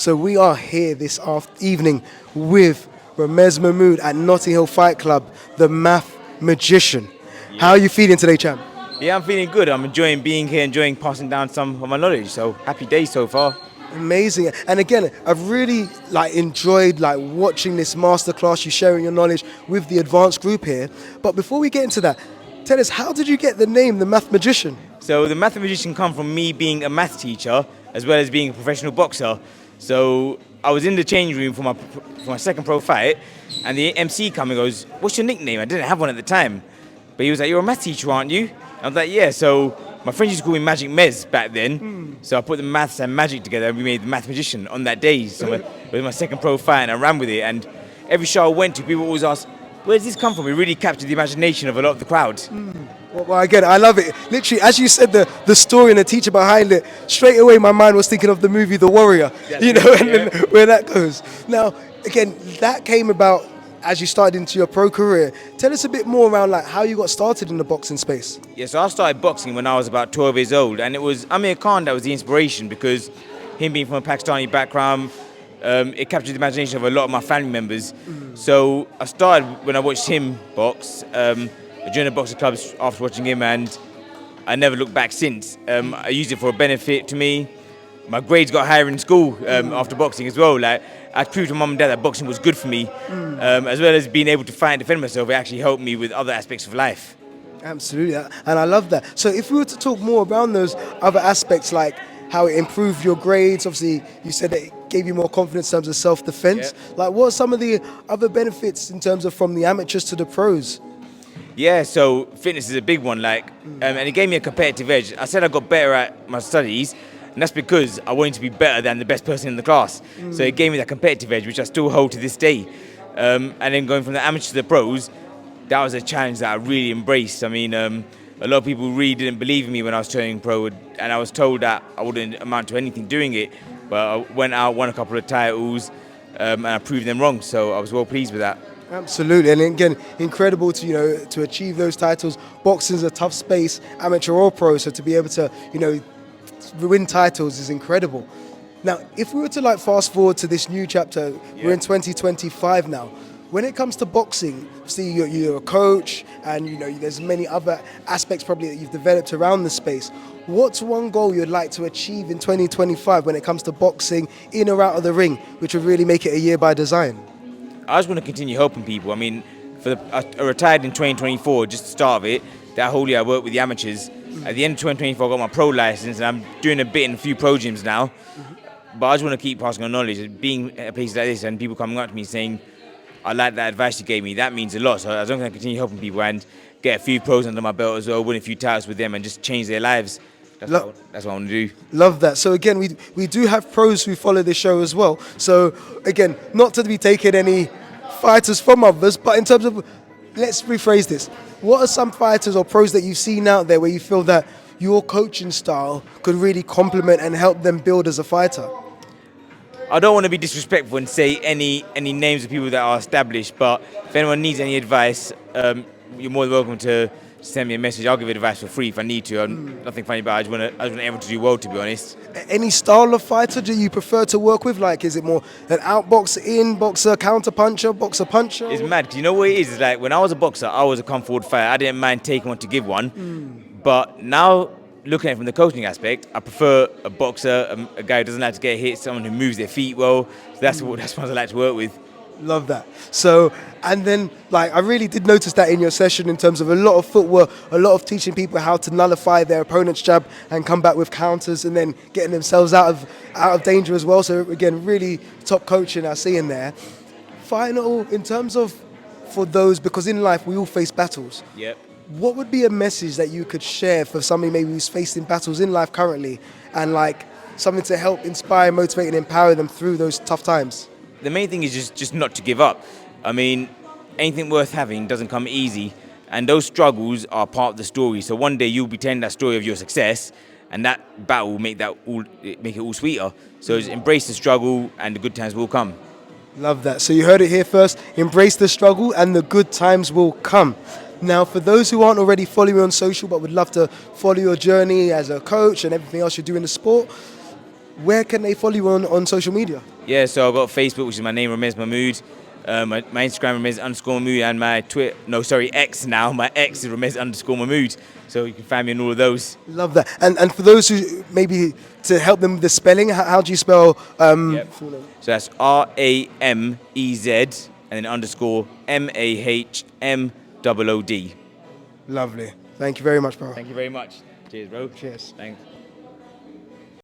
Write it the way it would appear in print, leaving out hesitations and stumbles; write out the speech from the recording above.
So we are here this evening with Ramez Mahmoud at Notting Hill Fight Club, the Math Magician. Yeah. How are you feeling today, champ? Yeah, I'm feeling good. I'm enjoying being here, enjoying passing down some of my knowledge. So happy days so far. Amazing. And again, I've really enjoyed watching this masterclass, you sharing your knowledge with the advanced group here. But before we get into that, tell us, how did you get the name, the Math Magician? So the Math Magician come from me being a math teacher as well as being a professional boxer. So I was in the change room for my second pro fight, and the MC come and goes, "What's your nickname?" I didn't have one at the time, but he was like, "You're a math teacher, aren't you?" I was like, "Yeah." So my friends used to call me Magic Mez back then. So I put the maths and magic together, and we made the Math Magician on that day. So it was my second pro fight, and I ran with it. And every show I went to, people always ask, "Where does this come from?" It really captured the imagination of a lot of the crowd. Well, again, I love it. Literally, as you said the story and the teacher behind it, straight away my mind was thinking of the movie The Warrior, then where that goes. Now, again, that came about as you started into your pro career. Tell us a bit more around how you got started in the boxing space. Yeah, so I started boxing when I was about 12 years old, and it was Amir Khan that was the inspiration, because him being from a Pakistani background, it captured the imagination of a lot of my family members. So I started when I watched him box. I joined the boxing clubs after watching him, and I never looked back since. I used it for a benefit to me. My grades got higher in school after boxing as well. I proved to mum and dad that boxing was good for me, as well as being able to fight and defend myself. It actually helped me with other aspects of life. Absolutely, and I love that. So if we were to talk more around those other aspects, like how it improved your grades, obviously you said that it gave you more confidence in terms of self-defense. Yeah. What are some of the other benefits in terms of from the amateurs to the pros? Yeah, so fitness is a big one, and it gave me a competitive edge. I said I got better at my studies, and that's because I wanted to be better than the best person in the class. So it gave me that competitive edge, which I still hold to this day. And then going from the amateurs to the pros, that was a challenge that I really embraced. I mean, a lot of people really didn't believe in me when I was turning pro, and I was told that I wouldn't amount to anything doing it. But I went out, won a couple of titles, and I proved them wrong. So I was well pleased with that. Absolutely, and again, incredible to achieve those titles. Boxing's a tough space, amateur or pro, so to be able to win titles is incredible. Now, if we were to fast forward to this new chapter, we're in 2025 now. When it comes to boxing, see you're a coach, and there's many other aspects probably that you've developed around the space. What's one goal you'd like to achieve in 2025 when it comes to boxing, in or out of the ring, which would really make it a year by design? I just want to continue helping people. I mean, I retired in 2024, just the start of it. That whole year I worked with the amateurs. At the end of 2024, I got my pro license, and I'm doing a bit in a few pro gyms now. But I just want to keep passing on knowledge. Being at places like this and people coming up to me saying, "I like that advice you gave me," that means a lot. So I was going to continue helping people and get a few pros under my belt as well, win a few titles with them, and just change their lives. That's what I want to do. Love that. So again, we do have pros who follow this show as well. So again, not to be taking any fighters from others, but in terms of, let's rephrase this. What are some fighters or pros that you've seen out there where you feel that your coaching style could really complement and help them build as a fighter? I don't want to be disrespectful and say any names of people that are established, but if anyone needs any advice, you're more than welcome to send me a message. I'll give advice for free if I need to. I'm nothing funny about it. I just want everyone to do well, to be honest. Any style of fighter do you prefer to work with? Is it more an outboxer, in-boxer, counter-puncher, boxer-puncher? It's mad, because you know what it is? It's when I was a boxer, I was a come-forward fighter. I didn't mind taking one to give one. But now, looking at it from the coaching aspect, I prefer a boxer, a guy who doesn't like to get hit, someone who moves their feet well. So that's what I like to work with. Love that. So, and then I really did notice that in your session in terms of a lot of footwork, a lot of teaching people how to nullify their opponent's jab and come back with counters, and then getting themselves out of danger as well. So again, really top coaching I see in there. Final, in terms of for those, because in life we all face battles. Yep. What would be a message that you could share for somebody maybe who's facing battles in life currently, and something to help inspire, motivate, and empower them through those tough times? The main thing is just not to give up. I mean, anything worth having doesn't come easy, and those struggles are part of the story. So one day you'll be telling that story of your success, and that battle will make it all sweeter. So just embrace the struggle, and the good times will come. Love that. So you heard it here first. Embrace the struggle, and the good times will come. Now, for those who aren't already following you on social but would love to follow your journey as a coach and everything else you do in the sport, Where can they follow you on social media? Yeah, so I've got Facebook, which is my name, Ramez Mahmoud. My Instagram, Ramez_Mahmoud, and my X now. My X is Ramez_Mahmoud. So you can find me on all of those. Love that. And for those who maybe to help them with the spelling, how do you spell full name? So that's RAMEZ and then _MAHMOOD. Lovely. Thank you very much, bro. Thank you very much. Cheers, bro. Cheers. Thanks.